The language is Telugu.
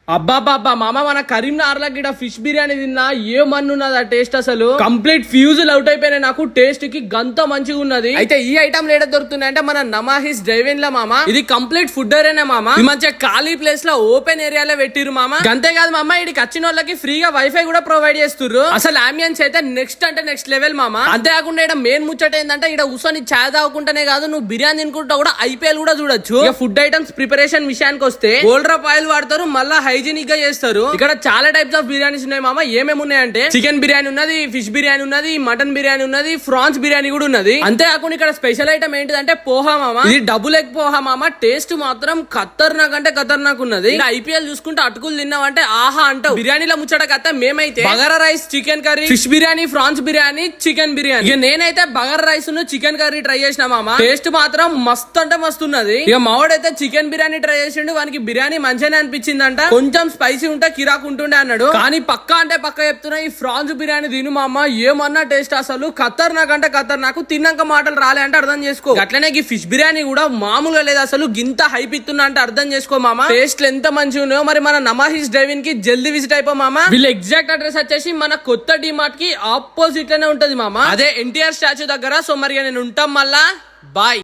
అబ్బాబాబా మామ మన కరీంనగర్ లో గిడ ఫిష్ బిర్యానీ తిన్నా ఏమన్నున్నది ఆ టేస్ట్ అసలు కంప్లీట్ ఫ్యూజుల్ అవుట్ అయిపోయినాయి నాకు టేస్ట్ కి గంత మంచిగా ఉన్నది. అయితే ఈ ఐటమ్ లేడ దొరుకుతున్నాయి అంటే మన నమాహిస్ డ్రైవింగ్ లో మామ. ఇది కంప్లీట్ ఫుడ్డరేనే మామ. ఈ మంచిగా ఖాళీ ప్లేస్ లో ఓపెన్ ఏరియాలో పెట్టిరు మామ. అంతే కాదు మామ ఇడికి వచ్చిన వాళ్ళకి ఫ్రీగా వైఫై కూడా ప్రొవైడ్ చేస్తుర్రు. అసలు అంబియన్స్ అయితే నెక్స్ట్ అంటే నెక్స్ట్ లెవెల్ మామ. అంతేకాకుండా ఇక్కడ మెయిన్ ముచ్చట ఏంటంటే ఇక్కడ ఉసని చాయ్ తాగుకుంటేనే కాదు నువ్వు బిర్యానీ తినుకుంటా కూడా ఐపీఎల్ కూడా చూడొచ్చు. ఫుడ్ ఐటమ్స్ ప్రిపరేషన్ విషయానికి వస్తే గోల్డ్ డ్రాప్ ఆయిల్ వాడతారు, మళ్ళా హైజీనిక్ గా చేస్తారు. ఇక్కడ చాలా టైప్స్ ఆఫ్ బిర్యానీస్ ఉన్నాయి మామ. ఏమేమి ఉన్నాయంటే చికెన్ బిర్యానీ ఉన్నది, ఫిష్ బిర్యానీ ఉన్నది, మటన్ బిర్యానీ ఉన్నది, ఫ్రాన్స్ బిర్యానీ కూడా ఉన్నది. అంతేకాకుండా ఇక్కడ స్పెషల్ ఐటమ్ ఏంటిదంటే పోహా మామ. ఇది డబుల్ ఎగ్ పోహా మామ. టేస్ట్ మాత్రం ఖతర్నాక్ అంటే ఖతర్నాక్ ఉన్నది. ఐపీఎల్ చూసుకుంటే అటుకులు తిన్నావంటే ఆహా అంటావు. బిర్యానీలో ముచ్చట కథ మేమైతే bagara rice, chicken curry, fish biryani, prawns biryani, chicken biryani. ఇక నేనైతే bagara rice chicken curry try చేసిన మామ. టేస్ట్ మాత్రం మస్తు అంటే మస్తు ఉన్నది. ఇక మావాడైతే చికెన్ బిర్యానీ ట్రై చేసిండు, వానికి బిర్యానీ మంచిగానే అనిపించిందంట. కొంచెం స్పైసీ ఉంటే కిరాకు ఉంటుండే అన్నాడు. కానీ పక్కా అంటే పక్కా చెప్తున్నా ఈ ఫ్రాన్స్ బిర్యానీ తిను మామ. ఏమన్నా టేస్ట్ అసలు ఖతర్నాక్ అంటే ఖతర్నాక్. తిన్నాక మాటలు రాలే అంటే అర్థం చేసుకో. అట్లనే ఈ ఫిష్ బిర్యానీ కూడా మామూలుగా లేదు అసలు. గింత హైప్ ఇస్తున్నా అంటే అర్థం చేసుకో మామ. టేస్ట్ ఎంత మంచిగా ఉన్నాయో. మరి మన నమాహిస్ డ్రైవింగ్ కి జల్దీ విజిట్ అయిపో మామ. వీళ్ళ ఎగ్జాక్ట్ అడ్రస్ వచ్చేసి మన కొత్త డిమార్ట్ కి ఆపోజిట్ లోనే ఉంటది మామ. అదే ఎన్టీఆర్ స్టాచ్యూ దగ్గర. సో మరి నేను ఉంటాం మళ్ళా. బాయ్.